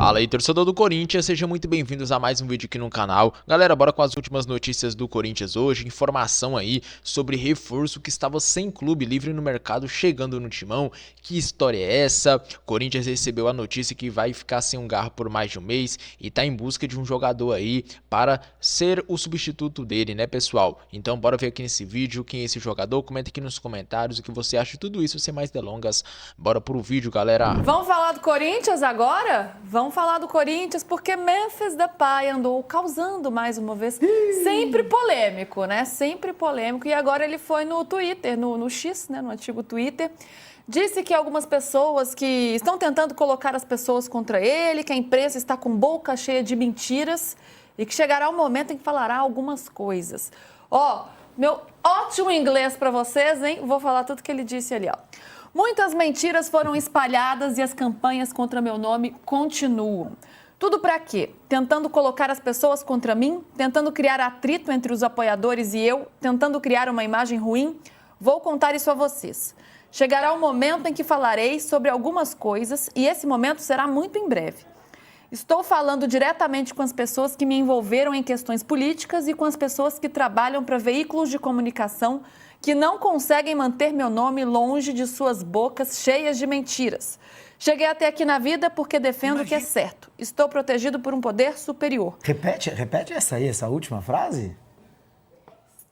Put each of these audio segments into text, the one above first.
Fala aí, torcedor do Corinthians, sejam muito bem-vindos a mais um vídeo aqui no canal. Galera, bora com as últimas notícias do Corinthians hoje, informação aí sobre reforço que estava sem clube livre no mercado chegando no Timão. Que história é essa? Corinthians recebeu a notícia que vai ficar sem um Garro por mais de um mês e tá em busca de um jogador aí para ser o substituto dele, né, pessoal? Então bora ver aqui nesse vídeo quem é esse jogador, comenta aqui nos comentários o que você acha de tudo isso, sem mais delongas. Bora pro vídeo, galera. Vamos falar do Corinthians agora? Vamos falar do Corinthians porque Memphis Depay andou causando mais uma vez. Sempre polêmico, né? Sempre polêmico. E agora ele foi no Twitter, no X, né? No antigo Twitter. Disse que algumas pessoas que estão tentando colocar as pessoas contra ele, que a imprensa está com boca cheia de mentiras e que chegará o momento em que falará algumas coisas. Ó, meu ótimo inglês para vocês, hein? Vou falar tudo que ele disse ali, ó. Muitas mentiras foram espalhadas e as campanhas contra meu nome continuam. Tudo para quê? Tentando colocar as pessoas contra mim? Tentando criar atrito entre os apoiadores e eu? Tentando criar uma imagem ruim? Vou contar isso a vocês. Chegará o momento em que falarei sobre algumas coisas e esse momento será muito em breve. Estou falando diretamente com as pessoas que me envolveram em questões políticas e com as pessoas que trabalham para veículos de comunicação que não conseguem manter meu nome longe de suas bocas cheias de mentiras. Cheguei até aqui na vida porque defendo o que é certo. Estou protegido por um poder superior. Repete essa última frase?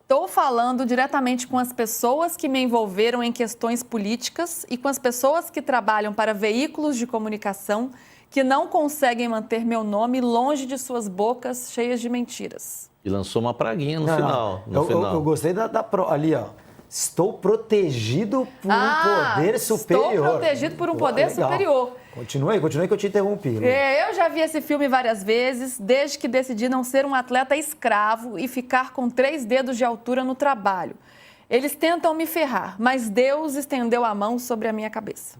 Estou falando diretamente com as pessoas que me envolveram em questões políticas e com as pessoas que trabalham para veículos de comunicação que não conseguem manter meu nome longe de suas bocas cheias de mentiras. E lançou uma praguinha no final. Eu gostei ali, ó. Estou protegido por um poder superior. Estou protegido por um poder superior. Continue que eu te interrompi. Eu já vi esse filme várias vezes, desde que decidi não ser um atleta escravo e ficar com 3 dedos de altura no trabalho. Eles tentam me ferrar, mas Deus estendeu a mão sobre a minha cabeça.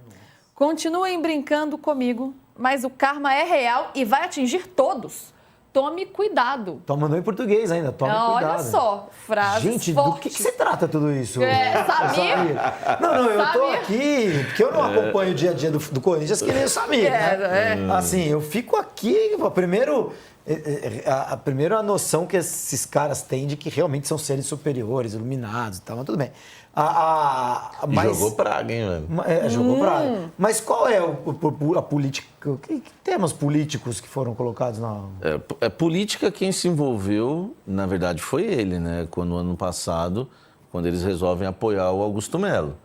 Continuem brincando comigo, mas o karma é real e vai atingir todos. Tome cuidado. Mandou em português ainda, tome cuidado. Olha só, frase Gente, forte. do que se trata tudo isso? Samir? Não, eu tô aqui, porque eu não acompanho o dia a dia do Corinthians que nem o Samir, né? Assim, eu fico aqui, primeiro a noção que esses caras têm de que realmente são seres superiores, iluminados e tal, mas tudo bem. Mas jogou praga, hein, velho? Jogou praga. Mas qual é a política? Que temas políticos que foram colocados na... Política, quem se envolveu, na verdade, foi ele, né? Quando, ano passado, quando eles resolvem apoiar o Augusto Melo.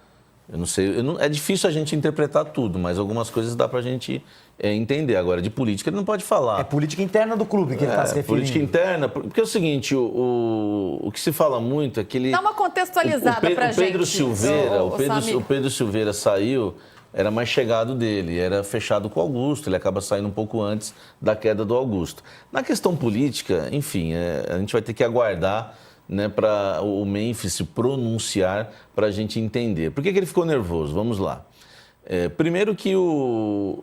Eu não sei, é difícil a gente interpretar tudo, mas algumas coisas dá pra gente entender. Agora, de política ele não pode falar. É política interna do clube que ele está se referindo. Política interna, porque é o seguinte, o que se fala muito é que ele... Dá uma contextualizada pra gente. O Pedro Silveira saiu, era mais chegado dele, era fechado com o Augusto, ele acaba saindo um pouco antes da queda do Augusto. Na questão política, enfim, a gente vai ter que aguardar, né, para o Memphis se pronunciar para a gente entender. Por que ele ficou nervoso? Vamos lá. Primeiro que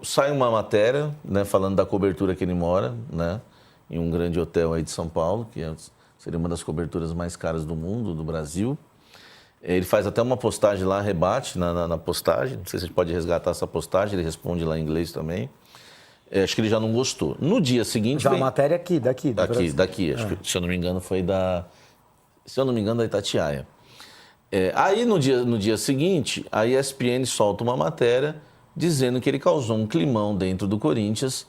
sai uma matéria, né, falando da cobertura que ele mora, né, em um grande hotel aí de São Paulo, que seria uma das coberturas mais caras do mundo, do Brasil. Ele faz até uma postagem lá, rebate na postagem, não sei se a gente pode resgatar essa postagem, ele responde lá em inglês também. Acho que ele já não gostou. No dia seguinte... A matéria daqui. Acho que, se eu não me engano, foi da Itatiaia. Aí, no dia seguinte, a ESPN solta uma matéria dizendo que ele causou um climão dentro do Corinthians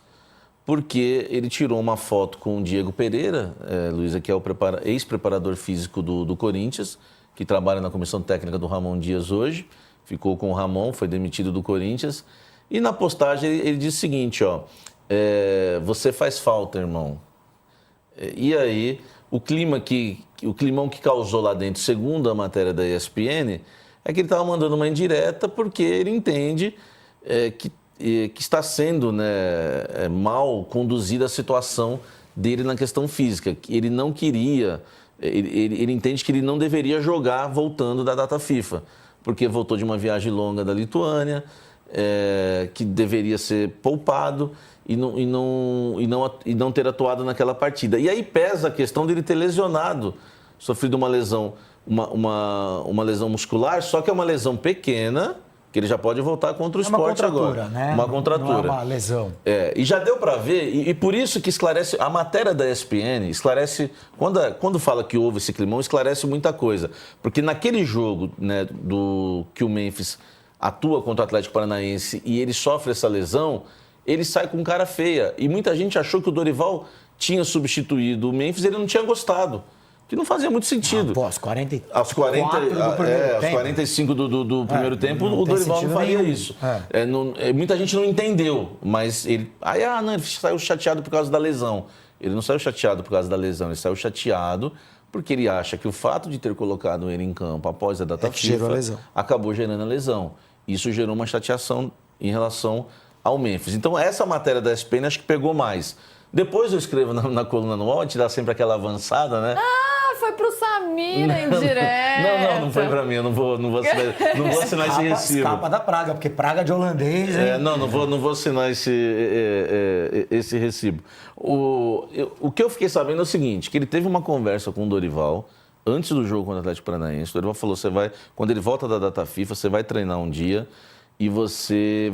porque ele tirou uma foto com o Diego Pereira, Luísa, que é o ex-preparador físico do Corinthians, que trabalha na comissão técnica do Ramon Dias hoje, ficou com o Ramon, foi demitido do Corinthians. E na postagem ele diz o seguinte, ó, você faz falta, irmão. E aí, o climão que causou lá dentro, segundo a matéria da ESPN, é que ele estava mandando uma indireta porque ele entende que está sendo, né, mal conduzida a situação dele na questão física. Ele não queria, ele entende que ele não deveria jogar voltando da data FIFA, porque voltou de uma viagem longa da Lituânia, que deveria ser poupado e não ter atuado naquela partida. E aí pesa a questão dele ter lesionado, sofrido uma lesão, uma lesão muscular, só que é uma lesão pequena, que ele já pode voltar contra o esporte agora. Né? Uma contratura. Não é uma lesão. E já deu para ver, e por isso que esclarece, a matéria da ESPN esclarece, quando fala que houve esse climão, esclarece muita coisa. Porque naquele jogo, né, que o Memphis atua contra o Atlético Paranaense e ele sofre essa lesão, ele sai com cara feia. E muita gente achou que o Dorival tinha substituído o Memphis e ele não tinha gostado. Que não fazia muito sentido. Aos 40, aos 45 do primeiro tempo, o Dorival não faria isso. Muita gente não entendeu, mas ele... ele saiu chateado por causa da lesão. Ele não saiu chateado por causa da lesão, ele saiu chateado porque ele acha que o fato de ter colocado ele em campo após a data FIFA acabou gerando a lesão. Isso gerou uma chateação em relação ao Memphis. Então, essa matéria da ESPN acho que pegou mais. Depois eu escrevo na coluna no UOL, a gente dá sempre aquela avançada, né? Foi pro Samira em direto. Não foi pra mim, eu não vou assinar esse recibo. Escapa da praga, porque praga de holandês, hein? Não vou assinar esse recibo. O que eu fiquei sabendo é o seguinte, que ele teve uma conversa com o Dorival antes do jogo contra o Atlético Paranaense. O Dorival falou, quando ele volta da data FIFA, você vai treinar um dia e você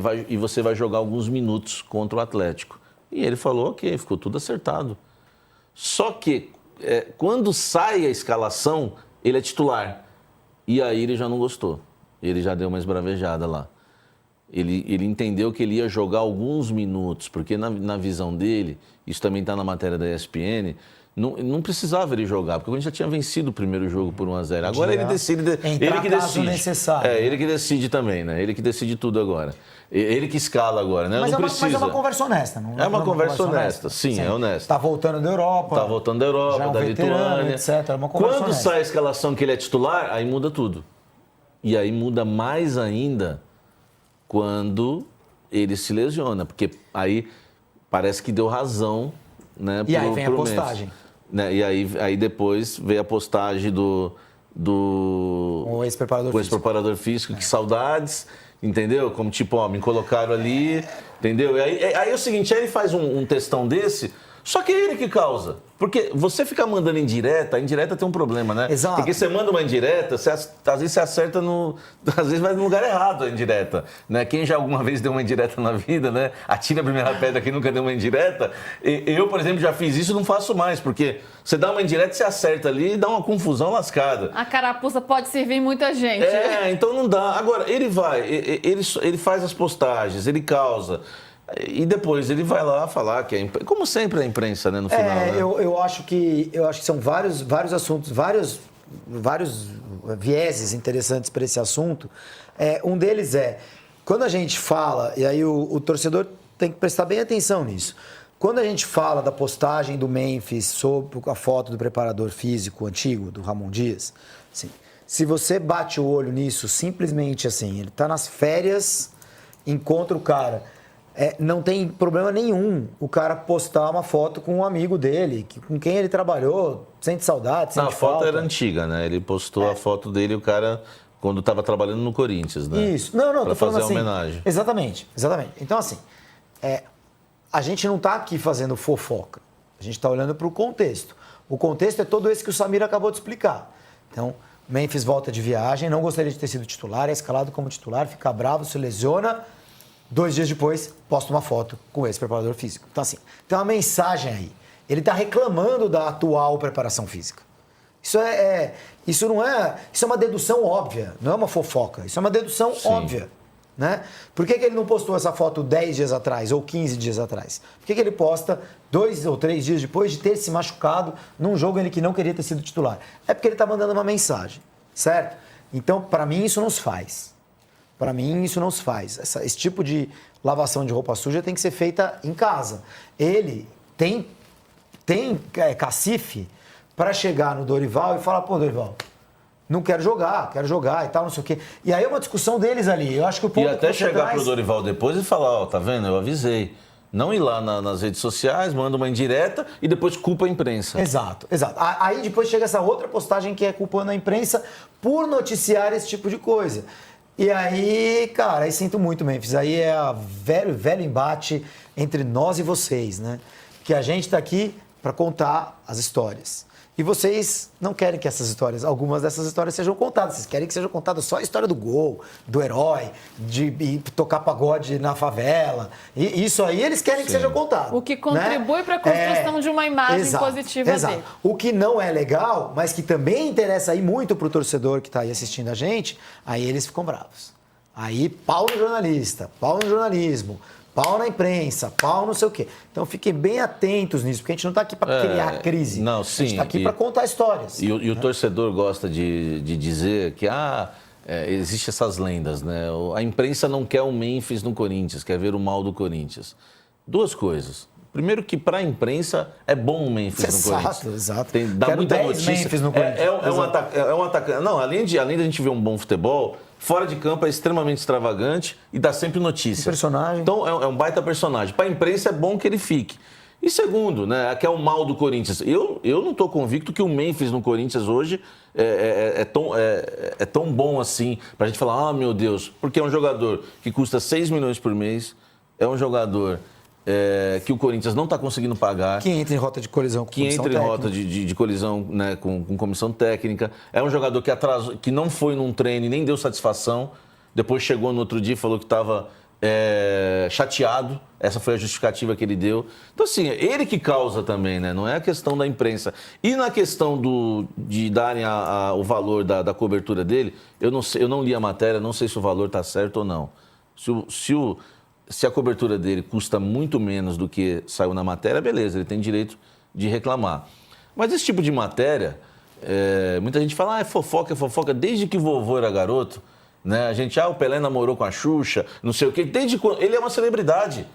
vai jogar alguns minutos contra o Atlético. E ele falou, ok, ficou tudo acertado. Só que quando sai a escalação, ele é titular. E aí ele já não gostou. Ele já deu uma esbravejada lá. Ele entendeu que ele ia jogar alguns minutos, porque na visão dele, isso também está na matéria da ESPN, não precisava ele jogar, porque a gente já tinha vencido o primeiro jogo por 1-0. Agora ele decide. Ele que decide. Necessário. Ele que decide também, né? Ele que decide tudo agora. Ele que escala agora, né? Mas, não precisa. Mas é uma conversa honesta, não é? É uma conversa honesta, sim, é honesta. Está voltando da Europa. Está voltando da Europa, da Lituânia. Etc. É uma conversa Quando honesta. sai a escalação que ele é titular, aí muda tudo. E aí muda mais ainda quando ele se lesiona, porque aí parece que deu razão, né? E aí vem a postagem. Né? E aí depois veio a postagem do o ex-preparador físico, que saudades, entendeu? Como tipo, me colocaram ali, entendeu? E aí é o seguinte, aí ele faz um textão desse, só que é ele que causa. Porque você ficar mandando indireta, a indireta tem um problema, né? Exato. Porque você manda uma indireta, às vezes você acerta às vezes vai no lugar errado a indireta, né? Quem já alguma vez deu uma indireta na vida, né? Atira a primeira pedra quem nunca deu uma indireta. Eu, por exemplo, já fiz isso e não faço mais, porque você dá uma indireta, você acerta ali e dá uma confusão lascada. A carapuça pode servir muita gente. Então não dá. Agora, ele faz as postagens, ele causa. E depois ele vai lá falar que como sempre a imprensa, né, no final. Né? Eu acho que são vários assuntos, vários vieses interessantes para esse assunto. Um deles quando a gente fala, e aí o torcedor tem que prestar bem atenção nisso. Quando a gente fala da postagem do Memphis sobre a foto do preparador físico antigo, do Ramon Dias, assim, se você bate o olho nisso, simplesmente assim, ele está nas férias, encontra o cara... não tem problema nenhum o cara postar uma foto com um amigo dele, com quem ele trabalhou, sente saudade, sente falta. A foto era antiga, né? Ele postou a foto dele, o cara, quando estava trabalhando no Corinthians, né? Isso. Não, pra tô falando fazer assim. Homenagem. Exatamente. Então, assim, a gente não está aqui fazendo fofoca. A gente está olhando para o contexto. O contexto é todo esse que o Samir acabou de explicar. Então, Memphis volta de viagem, não gostaria de ter sido titular, é escalado como titular, fica bravo, se lesiona... 2 dias depois, posta uma foto com esse preparador físico. Então, assim, tem uma mensagem aí. Ele está reclamando da atual preparação física. Isso é uma dedução óbvia, não é uma fofoca. Isso é uma dedução óbvia. Né? Por que ele não postou essa foto 10 dias atrás ou 15 dias atrás? Por que ele posta 2 ou 3 dias depois de ter se machucado num jogo em que não queria ter sido titular? É porque ele está mandando uma mensagem, certo? Então, para mim, isso não se faz. Para mim, isso não se faz. Esse tipo de lavação de roupa suja tem que ser feita em casa. Ele tem cacife para chegar no Dorival e falar, pô, Dorival, não quero jogar e tal, não sei o quê. E aí é uma discussão deles ali. Eu acho que o ponto e até chegar pro Dorival depois e falar, tá vendo, eu avisei. Não ir lá nas redes sociais, manda uma indireta e depois culpa a imprensa. Exato. Aí depois chega essa outra postagem que é culpando a imprensa por noticiar esse tipo de coisa. E aí, cara, aí sinto muito, Memphis. Aí é o velho embate entre nós e vocês, né? Que a gente está aqui para contar as histórias. E vocês não querem que algumas dessas histórias sejam contadas. Vocês querem que seja contada só a história do gol, do herói, de ir tocar pagode na favela. E isso aí eles querem que seja contado. O que contribui para a construção de uma imagem positiva dele. O que não é legal, mas que também interessa aí muito pro torcedor que está aí assistindo a gente, aí eles ficam bravos. Aí pau no jornalista, pau no jornalismo, pau na imprensa, pau não sei o quê. Então fiquem bem atentos nisso, porque a gente não está aqui para criar crise. Não, sim, a gente está aqui para contar histórias. E o torcedor gosta de dizer que existem essas lendas, né? A imprensa não quer o Memphis no Corinthians, quer ver o mal do Corinthians. Duas coisas. Primeiro que para a imprensa é bom o Memphis no Corinthians. Exato. Dá muita 10 notícia. Memphis no Corinthians. É um atacante. Não, além de a gente ver um bom futebol, fora de campo é extremamente extravagante e dá sempre notícia. Personagem. Então é um baita personagem. Para a imprensa é bom que ele fique. E segundo, né, que é o mal do Corinthians. Eu não estou convicto que o Memphis no Corinthians hoje é tão bom assim, para a gente falar, meu Deus, porque é um jogador que custa 6 milhões por mês, é um jogador que o Corinthians não está conseguindo pagar. Que entra em rota de colisão com comissão técnica. Que entra em rota de colisão, né, com comissão técnica. É um jogador que atrasou, que não foi num treino e nem deu satisfação. Depois chegou no outro dia e falou que estava chateado. Essa foi a justificativa que ele deu. Então, assim, ele que causa também, né? Não é a questão da imprensa. E na questão de darem o valor da cobertura dele, eu não li a matéria, não sei se o valor está certo ou não. Se a cobertura dele custa muito menos do que saiu na matéria, beleza, ele tem direito de reclamar. Mas esse tipo de matéria, muita gente fala, é fofoca. Desde que vovô era garoto, né? A gente, o Pelé namorou com a Xuxa, não sei o quê. Desde quando? Ele é uma celebridade.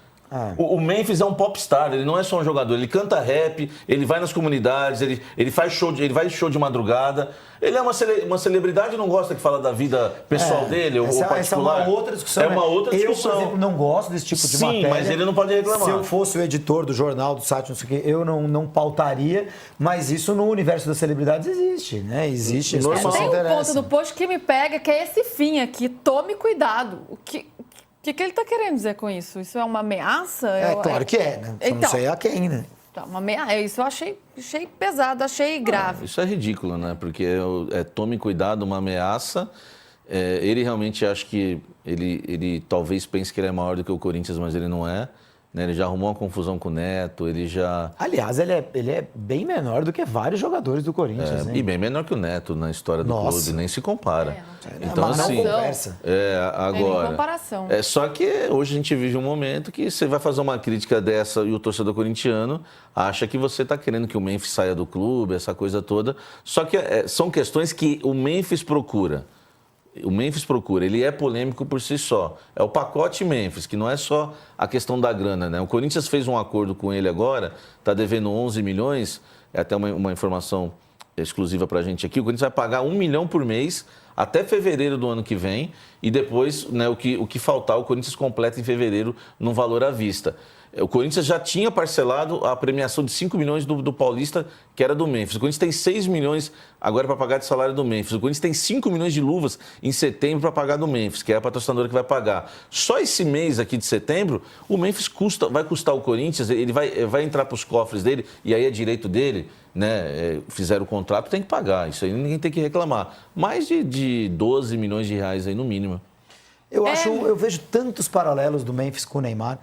O Memphis é um popstar, ele não é só um jogador, ele canta rap, ele vai nas comunidades, ele faz ele vai show de madrugada. Ele é uma celebridade e não gosta que fala da vida pessoal dele, ou particular. Essa é uma outra discussão. É uma outra discussão. Eu, por exemplo, não gosto desse tipo de matéria. Sim, mas ele não pode reclamar. Se eu fosse o editor do jornal, do site, não sei o quê, eu não pautaria, mas isso no universo das celebridades existe, né? Existe. Tem um ponto do post que me pega, que é esse fim aqui, tome cuidado. O que ele está querendo dizer com isso? Isso é uma ameaça? Claro que é, né? Então, não sei a quem, né? Uma ameaça. Isso eu achei pesado, achei grave. Isso é ridículo, né? Porque tome cuidado, uma ameaça. Ele realmente acha que ele talvez pense que ele é maior do que o Corinthians, mas ele não é. Né? Ele já arrumou uma confusão com o Neto, ele já... Aliás, ele é bem menor do que vários jogadores do Corinthians, né? E bem menor que o Neto na história do clube, nem se compara. Então, mas assim, não conversa. Agora, tem comparação. Só que hoje a gente vive um momento que você vai fazer uma crítica dessa e o torcedor corintiano acha que você está querendo que o Memphis saia do clube, essa coisa toda. Só que são questões que o Memphis procura. Ele é polêmico por si só. É o pacote Memphis, que não é só a questão da grana, né? O Corinthians fez um acordo com ele agora, está devendo 11 milhões, é até uma informação exclusiva para a gente aqui. O Corinthians vai pagar 1 milhão por mês até fevereiro do ano que vem e depois, né, o que faltar, o Corinthians completa em fevereiro num valor à vista. O Corinthians já tinha parcelado a premiação de 5 milhões do Paulista, que era do Memphis. O Corinthians tem 6 milhões agora para pagar de salário do Memphis. O Corinthians tem 5 milhões de luvas em setembro para pagar do Memphis, que é a patrocinadora que vai pagar. Só esse mês aqui de setembro, o Memphis vai custar o Corinthians, ele vai entrar para os cofres dele, e aí é direito dele, né? Fizeram o contrato, tem que pagar. Isso aí ninguém tem que reclamar. Mais de 12 milhões de reais aí no mínimo. Eu vejo tantos paralelos do Memphis com o Neymar,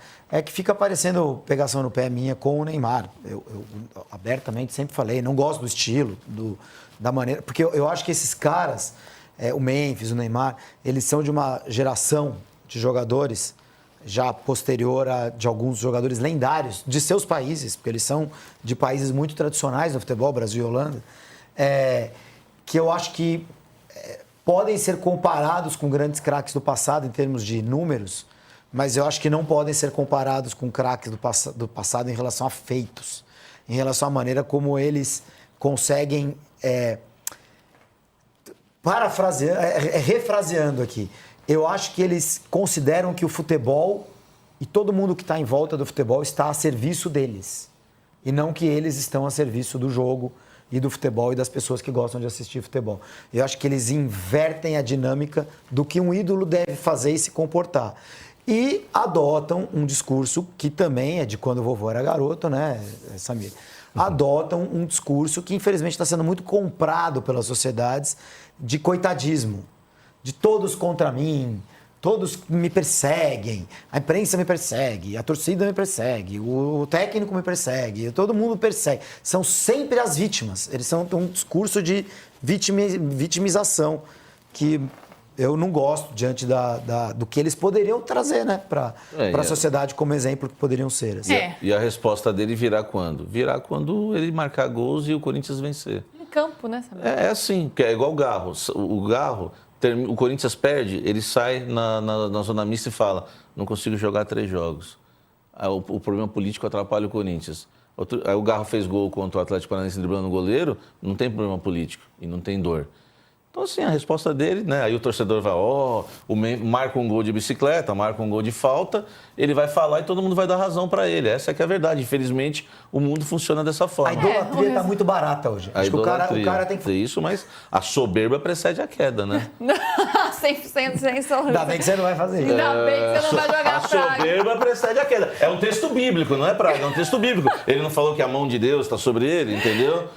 que fica parecendo pegação no pé minha com o Neymar. Eu abertamente sempre falei, não gosto do estilo, da maneira... Porque eu acho que esses caras, o Memphis, o Neymar, eles são de uma geração de jogadores já posterior a de alguns jogadores lendários de seus países, porque eles são de países muito tradicionais no futebol, Brasil e Holanda, que eu acho que podem ser comparados com grandes craques do passado em termos de números, mas eu acho que não podem ser comparados com craques do passado em relação a feitos, em relação à maneira como eles conseguem, refraseando aqui, eu acho que eles consideram que o futebol e todo mundo que está em volta do futebol está a serviço deles, e não que eles estão a serviço do jogo e do futebol e das pessoas que gostam de assistir futebol. Eu acho que eles invertem a dinâmica do que um ídolo deve fazer e se comportar. e adotam um discurso que também é de quando o vovô era garoto, né, Samir? Adotam um discurso que, infelizmente, está sendo muito comprado pelas sociedades de coitadismo, de todos contra mim, todos me perseguem, a imprensa me persegue, a torcida me persegue, o técnico me persegue, todo mundo persegue. São sempre as vítimas. Eles são um discurso de vitimização que eu não gosto diante do que eles poderiam trazer, né, para a sociedade como exemplo que poderiam ser. Assim. E a resposta dele virá quando? Virá quando ele marcar gols e o Corinthians vencer. Em campo, né, Samir? É assim, que é igual o Garro. O Garro, o Corinthians perde, ele sai na zona mista e fala: não consigo jogar 3 jogos. Aí o problema político atrapalha o Corinthians. Aí o Garro fez gol contra o Atlético Paranaense driblando o goleiro, não tem problema político e não tem dor. Então, assim, a resposta dele, né? Aí o torcedor vai, marca um gol de bicicleta, marca um gol de falta, ele vai falar e todo mundo vai dar razão para ele. Essa é que é a verdade. Infelizmente, o mundo funciona dessa forma. A idolatria está muito barata hoje. Acho que o cara tem que... Isso, mas a soberba precede a queda, né? 100% sem sorriso. Ainda bem que você não vai fazer isso. Ainda bem que você não vai jogar a praga. soberba precede a queda. É um texto bíblico, não é praga, é um texto bíblico. Ele não falou que a mão de Deus está sobre ele, entendeu?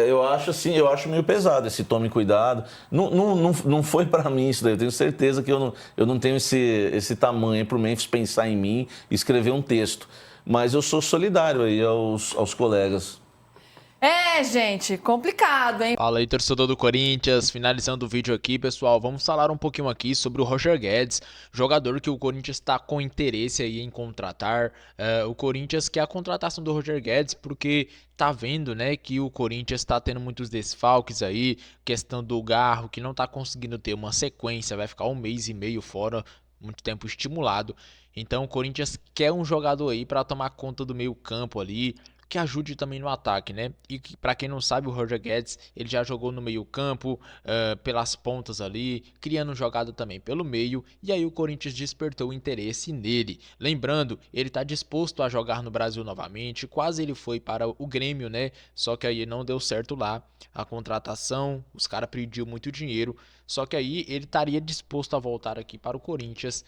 Eu acho assim, eu acho meio pesado esse tome cuidado. Não foi para mim isso daí. Eu tenho certeza que eu não tenho esse tamanho para o Memphis pensar em mim e escrever um texto. Mas eu sou solidário aí aos colegas. Gente, complicado, hein? Fala aí, torcedor do Corinthians, finalizando o vídeo aqui, pessoal, vamos falar um pouquinho aqui sobre o Roger Guedes, jogador que o Corinthians está com interesse aí em contratar. O Corinthians quer a contratação do Roger Guedes porque tá vendo, né, que o Corinthians está tendo muitos desfalques aí, questão do Garro, que não tá conseguindo ter uma sequência, vai ficar 1 mês e meio fora, muito tempo estimulado. Então o Corinthians quer um jogador aí para tomar conta do meio campo ali, que ajude também no ataque, né? E para quem não sabe, o Roger Guedes, ele já jogou no meio campo, pelas pontas ali, criando jogada também pelo meio, e aí o Corinthians despertou o interesse nele. Lembrando, ele está disposto a jogar no Brasil novamente, quase ele foi para o Grêmio, né? Só que aí não deu certo lá, a contratação, os caras pediu muito dinheiro, só que aí ele estaria disposto a voltar aqui para o Corinthians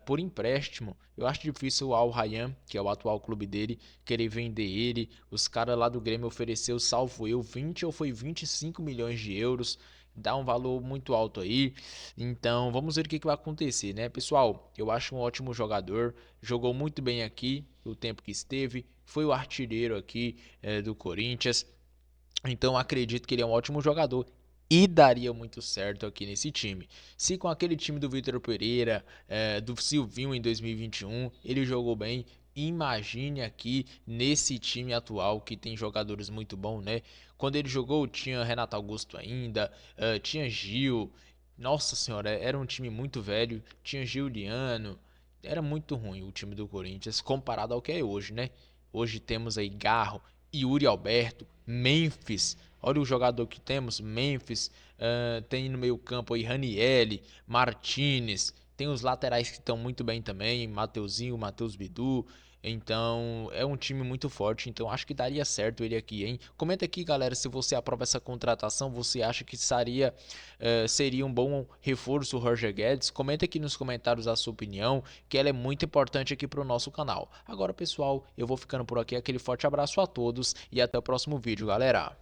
por empréstimo. Eu acho difícil o Al Rayyan, que é o atual clube dele, querer vender ele. Os caras lá do Grêmio ofereceu, salvo eu, 20 ou foi 25 milhões de euros. Dá um valor muito alto aí. Então vamos ver o que vai acontecer, né, pessoal? Eu acho um ótimo jogador. Jogou muito bem aqui o tempo que esteve. Foi o artilheiro aqui do Corinthians. Então acredito que ele é um ótimo jogador e daria muito certo aqui nesse time. Se com aquele time do Vitor Pereira, do Silvinho em 2021, ele jogou bem, imagine aqui nesse time atual que tem jogadores muito bons, né? Quando ele jogou tinha Renato Augusto ainda, tinha Gil, nossa senhora, era um time muito velho, tinha Giuliano, era muito ruim o time do Corinthians comparado ao que é hoje, né? Hoje temos aí Garro, Yuri Alberto, Memphis. Olha o jogador que temos, Memphis, tem no meio campo aí Ranieri, Martinez, tem os laterais que estão muito bem também, Mateuzinho, Matheus Bidu. Então é um time muito forte, então acho que daria certo ele aqui, hein? Comenta aqui, galera, se você aprova essa contratação, você acha que seria um bom reforço o Roger Guedes? Comenta aqui nos comentários a sua opinião, que ela é muito importante aqui para o nosso canal. Agora, pessoal, eu vou ficando por aqui, aquele forte abraço a todos e até o próximo vídeo, galera.